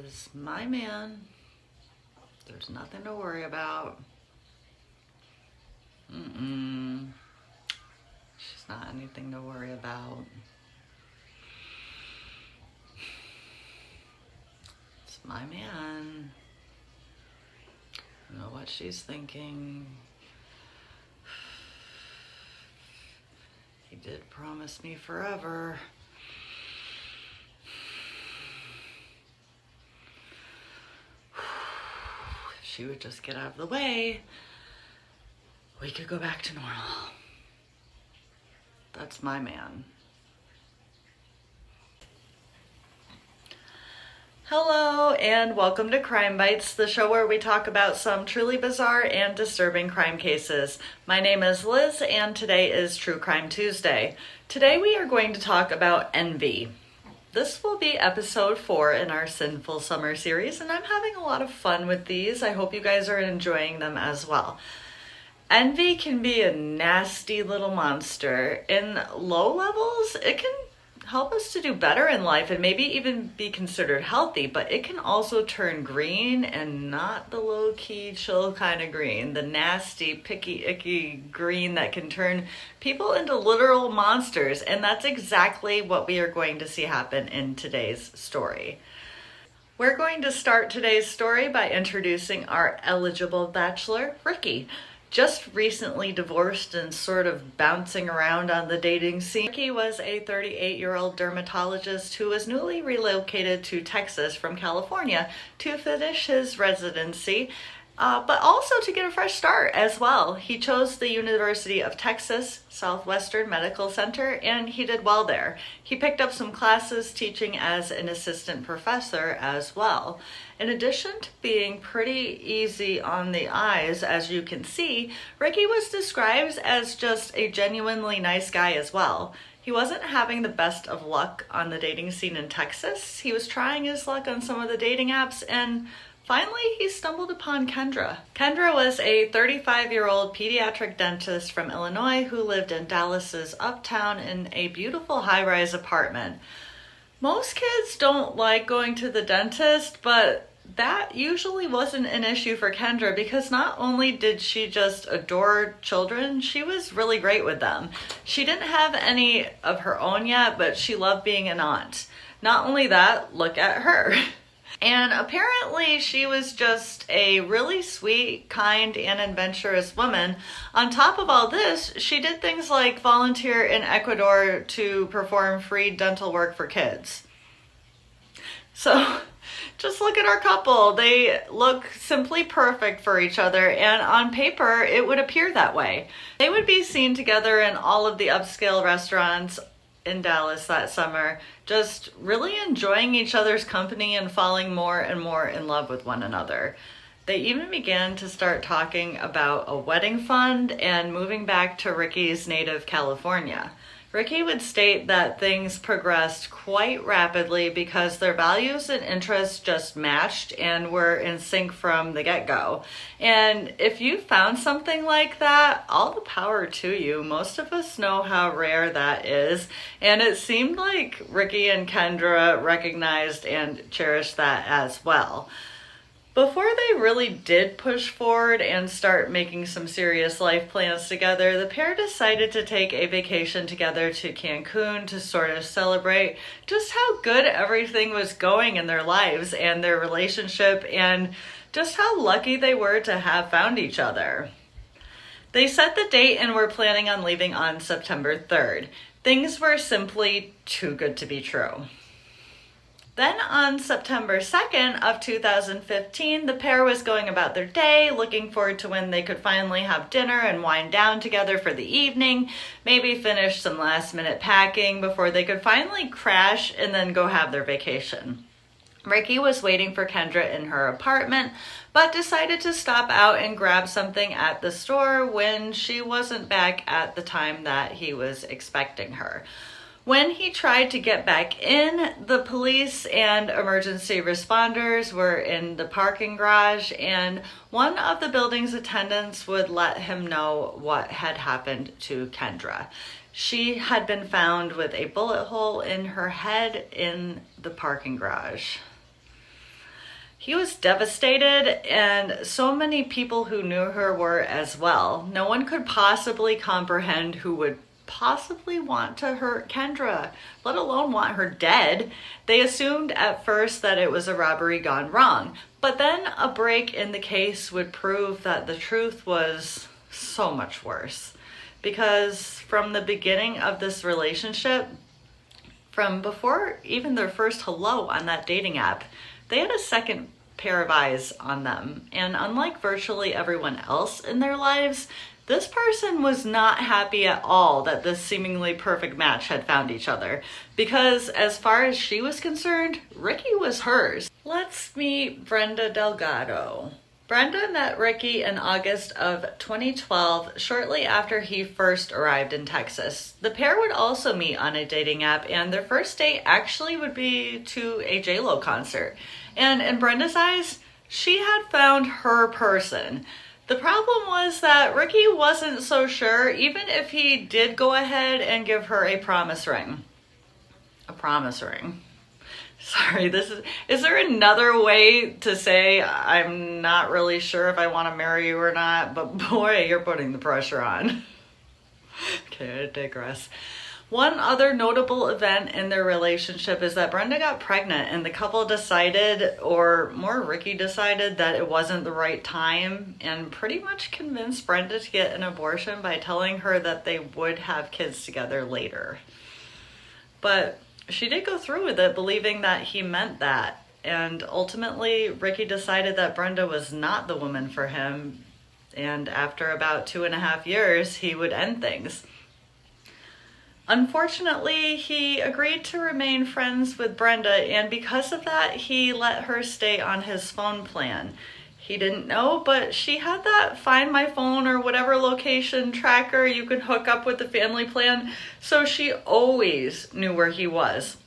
is my man. There's nothing to worry about. She's not anything to worry about. It's my man. I know what she's thinking. He did promise me forever. If she would just get out of the way, we could go back to normal. That's my man. Hello and welcome to Crime Bytes, the show where we talk about some truly bizarre and disturbing crime cases. My name is Liz and today is True Crime Tuesday. Today we are going to talk about envy. This will be episode 4 in our Sinful summer series, and I'm having a lot of fun with these. I hope you guys are enjoying them as well. Envy can be a nasty little monster. In low levels, it can help us to do better in life and maybe even be considered healthy, but it can also turn green, and not the low-key chill kind of green, the nasty picky icky green that can turn people into literal monsters. And that's exactly what we are going to see happen in today's story. We're going to start today's story by introducing our eligible bachelor, Ricky. Just recently divorced and sort of bouncing around on the dating scene. Ricky was a 38-year-old dermatologist who was newly relocated to Texas from California to finish his residency, but also to get a fresh start as well. He chose the University of Texas Southwestern Medical Center, and he did well there. He picked up some classes teaching as an assistant professor as well. In addition to being pretty easy on the eyes, as you can see, Ricky was described as just a genuinely nice guy as well. He wasn't having the best of luck on the dating scene in Texas. He was trying his luck on some of the dating apps, and finally he stumbled upon Kendra. Kendra was a 35-year-old pediatric dentist from Illinois who lived in Dallas's Uptown in a beautiful high-rise apartment. Most kids don't like going to the dentist, but that usually wasn't an issue for Kendra, because not only did she just adore children, she was really great with them. She didn't have any of her own yet, but she loved being an aunt. Not only that, look at her. And apparently she was just a really sweet, kind, and adventurous woman. On top of all this, she did things like volunteer in Ecuador to perform free dental work for kids. So just look at our couple. They look simply perfect for each other, and on paper it would appear that way. They would be seen together in all of the upscale restaurants in Dallas that summer, just really enjoying each other's company and falling more and more in love with one another. They even began to start talking about a wedding fund and moving back to Ricky's native California. Ricky would state that things progressed quite rapidly because their values and interests just matched and were in sync from the get-go. And if you found something like that, all the power to you. Most of us know how rare that is, and it seemed like Ricky and Kendra recognized and cherished that as well. Before they really did push forward and start making some serious life plans together, the pair decided to take a vacation together to Cancun to sort of celebrate just how good everything was going in their lives and their relationship, and just how lucky they were to have found each other. They set the date and were planning on leaving on September 3rd. Things were simply too good to be true. Then on September 2nd of 2015, the pair was going about their day, looking forward to when they could finally have dinner and wind down together for the evening, maybe finish some last-minute packing before they could finally crash and then go have their vacation. Ricky was waiting for Kendra in her apartment, but decided to stop out and grab something at the store when she wasn't back at the time that he was expecting her. When he tried to get back in, the police and emergency responders were in the parking garage, and one of the building's attendants would let him know what had happened to Kendra. She had been found with a bullet hole in her head in the parking garage. He was devastated, and so many people who knew her were as well. No one could possibly comprehend who would possibly want to hurt Kendra, let alone want her dead. They assumed at first that it was a robbery gone wrong, but then a break in the case would prove that the truth was so much worse. Because from the beginning of this relationship, from before even their first hello on that dating app, they had a second pair of eyes on them. And unlike virtually everyone else in their lives, this person was not happy at all that this seemingly perfect match had found each other. Because as far as she was concerned, Ricky was hers. Let's meet Brenda Delgado. Brenda met Ricky in August of 2012, shortly after he first arrived in Texas. The pair would also meet on a dating app, and their first date actually would be to a J-Lo concert. And in Brenda's eyes, she had found her person. The problem was that Ricky wasn't so sure, even if he did go ahead and give her a promise ring. A promise ring. Sorry, is there another way to say I'm not really sure if I want to marry you or not, but boy, you're putting the pressure on. Okay, I digress. One other notable event in their relationship is that Brenda got pregnant, and the couple decided, or more Ricky decided, that it wasn't the right time, and pretty much convinced Brenda to get an abortion by telling her that they would have kids together later. But she did go through with it, believing that he meant that. And ultimately, Ricky decided that Brenda was not the woman for him. And after about 2.5 years, he would end things. Unfortunately, he agreed to remain friends with Brenda. And because of that, he let her stay on his phone plan. He didn't know, but she had that Find My Phone or whatever location tracker you could hook up with the family plan, so she always knew where he was.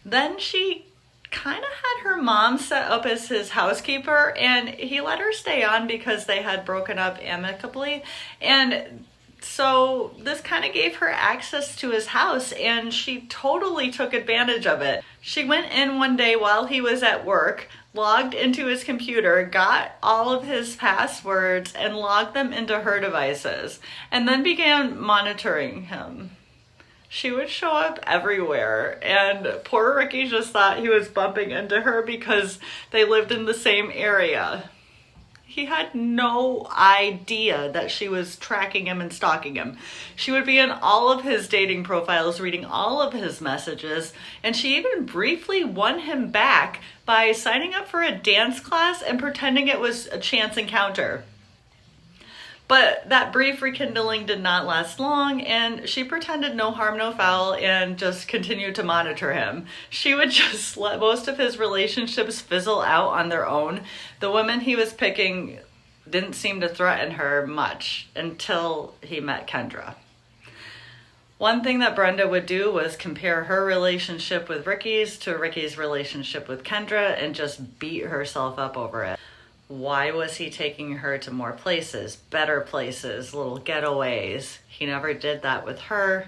Then she kind of had her mom set up as his housekeeper, and he let her stay on because they had broken up amicably. And so this kind of gave her access to his house, and she totally took advantage of it. She went in one day while he was at work, logged into his computer, got all of his passwords, and logged them into her devices, and then began monitoring him. She would show up everywhere, and poor Ricky just thought he was bumping into her because they lived in the same area. He had no idea that she was tracking him and stalking him. She would be in all of his dating profiles, reading all of his messages, and she even briefly won him back by signing up for a dance class and pretending it was a chance encounter. But that brief rekindling did not last long, and she pretended no harm, no foul, and just continued to monitor him. She would just let most of his relationships fizzle out on their own. The women he was picking didn't seem to threaten her much until he met Kendra. One thing that Brenda would do was compare her relationship with Ricky's to Ricky's relationship with Kendra and just beat herself up over it. Why was he taking her to more places, better places, little getaways? He never did that with her.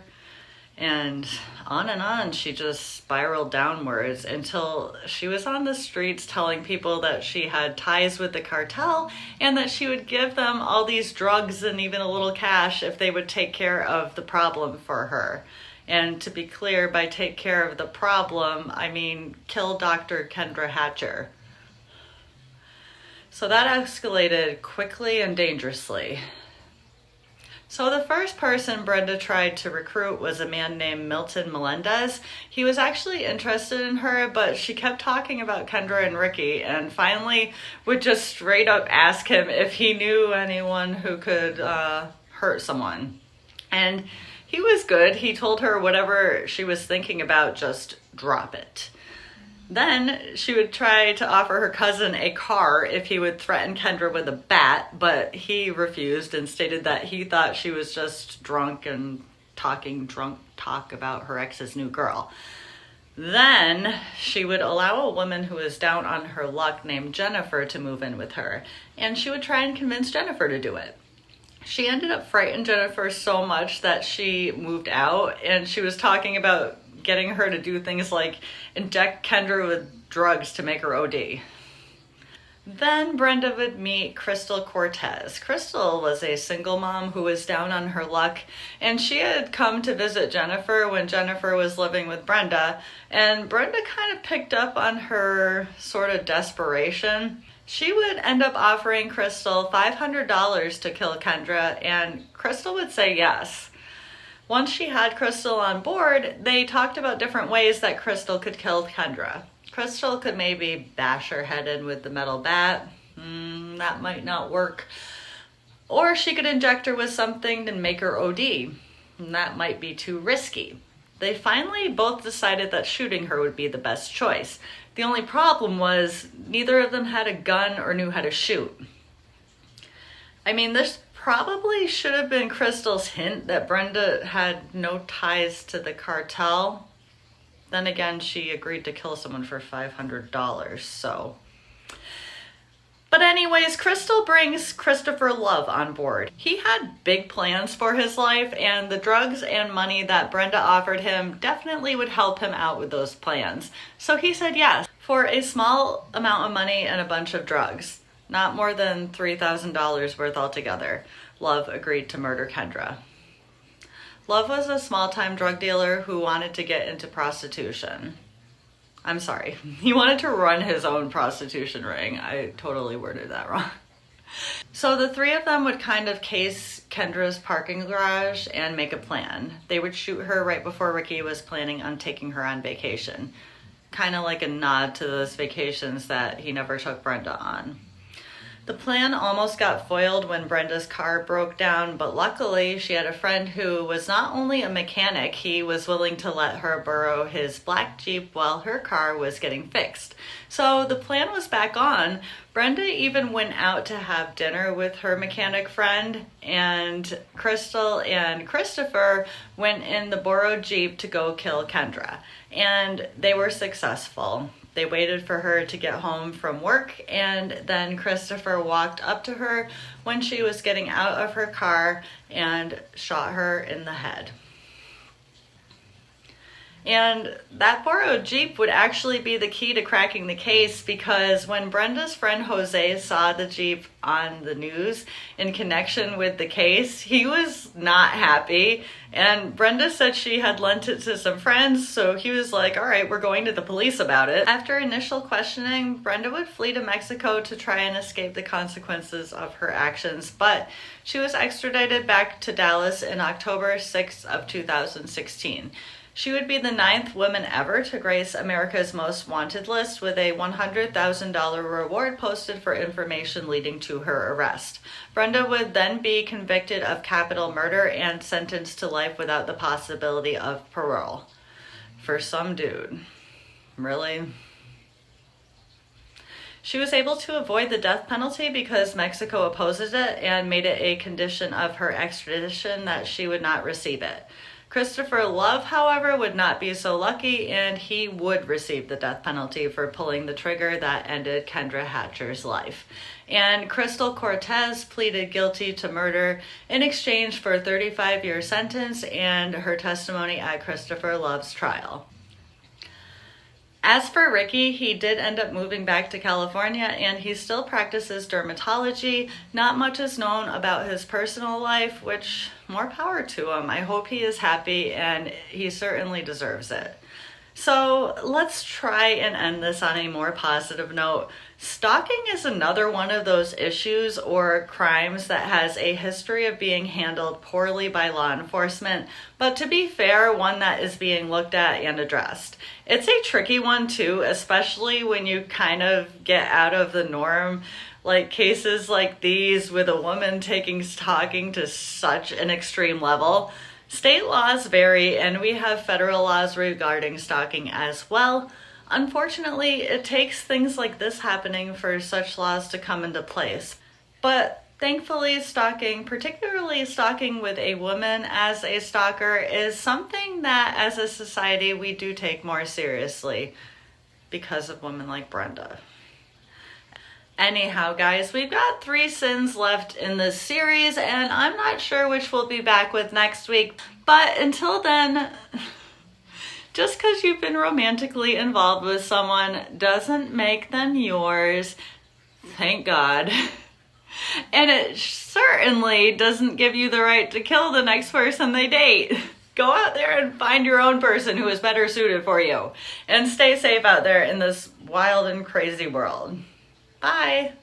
And on she just spiraled downwards until she was on the streets telling people that she had ties with the cartel and that she would give them all these drugs and even a little cash if they would take care of the problem for her. And to be clear, by take care of the problem, I mean kill Dr. Kendra Hatcher. So that escalated quickly and dangerously. So the first person Brenda tried to recruit was a man named Milton Melendez. He was actually interested in her, but she kept talking about Kendra and Ricky, and finally would just straight up ask him if he knew anyone who could hurt someone. And he was good. He told her whatever she was thinking about, just drop it. Then she would try to offer her cousin a car if he would threaten Kendra with a bat, but he refused and stated that he thought she was just drunk and talking drunk talk about her ex's new girl. Then she would allow a woman who was down on her luck named Jennifer to move in with her, and she would try and convince Jennifer to do it. She ended up frightening Jennifer so much that she moved out, and she was talking about getting her to do things like inject Kendra with drugs to make her OD. Then Brenda would meet Crystal Cortez. Crystal was a single mom who was down on her luck, and she had come to visit Jennifer when Jennifer was living with Brenda, and Brenda kind of picked up on her sort of desperation. She would end up offering Crystal $500 to kill Kendra, and Crystal would say yes. Once she had Crystal on board, they talked about different ways that Crystal could kill Kendra. Crystal could maybe bash her head in with the metal bat. That might not work. Or she could inject her with something and make her OD. That might be too risky. They finally both decided that shooting her would be the best choice. The only problem was neither of them had a gun or knew how to shoot. I mean, this probably should have been Crystal's hint that Brenda had no ties to the cartel. Then again, she agreed to kill someone for $500, so. But anyways, Crystal brings Christopher Love on board. He had big plans for his life, and the drugs and money that Brenda offered him definitely would help him out with those plans. So he said yes, for a small amount of money and a bunch of drugs. Not more than $3,000 worth altogether. Love agreed to murder Kendra. Love was a small-time drug dealer who wanted to get into prostitution. I'm sorry, he wanted to run his own prostitution ring. I totally worded that wrong. So the three of them would kind of case Kendra's parking garage and make a plan. They would shoot her right before Ricky was planning on taking her on vacation. Kind of like a nod to those vacations that he never took Brenda on. The plan almost got foiled when Brenda's car broke down, but luckily she had a friend who was not only a mechanic, he was willing to let her borrow his black Jeep while her car was getting fixed. So the plan was back on. Brenda even went out to have dinner with her mechanic friend, and Crystal and Christopher went in the borrowed Jeep to go kill Kendra. And they were successful. They waited for her to get home from work, and then Christopher walked up to her when she was getting out of her car and shot her in the head. And that borrowed Jeep would actually be the key to cracking the case, because when Brenda's friend Jose saw the Jeep on the news in connection with the case, he was not happy. And Brenda said she had lent it to some friends, so he was like, all right, we're going to the police about it. After initial questioning, Brenda would flee to Mexico to try and escape the consequences of her actions, but she was extradited back to Dallas in October 6th of 2016. She would be the 9th woman ever to grace America's Most Wanted list, with a $100,000 reward posted for information leading to her arrest. Brenda would then be convicted of capital murder and sentenced to life without the possibility of parole. For some dude. Really? She was able to avoid the death penalty because Mexico opposes it and made it a condition of her extradition that she would not receive it. Christopher Love, however, would not be so lucky, and he would receive the death penalty for pulling the trigger that ended Kendra Hatcher's life. And Crystal Cortez pleaded guilty to murder in exchange for a 35-year sentence and her testimony at Christopher Love's trial. As for Ricky, he did end up moving back to California, and he still practices dermatology. Not much is known about his personal life, which, more power to him. I hope he is happy, and he certainly deserves it. So let's try and end this on a more positive note. Stalking is another one of those issues or crimes that has a history of being handled poorly by law enforcement, but to be fair, one that is being looked at and addressed. It's a tricky one too, especially when you kind of get out of the norm, like cases like these with a woman taking stalking to such an extreme level. State laws vary, and we have federal laws regarding stalking as well. Unfortunately, it takes things like this happening for such laws to come into place. But thankfully, stalking, particularly stalking with a woman as a stalker, is something that as a society we do take more seriously because of women like Brenda. Anyhow, guys, we've got 3 sins left in this series, and I'm not sure which we'll be back with next week. But until then, just because you've been romantically involved with someone doesn't make them yours. Thank God. And it certainly doesn't give you the right to kill the next person they date. Go out there and find your own person who is better suited for you. And stay safe out there in this wild and crazy world. Bye.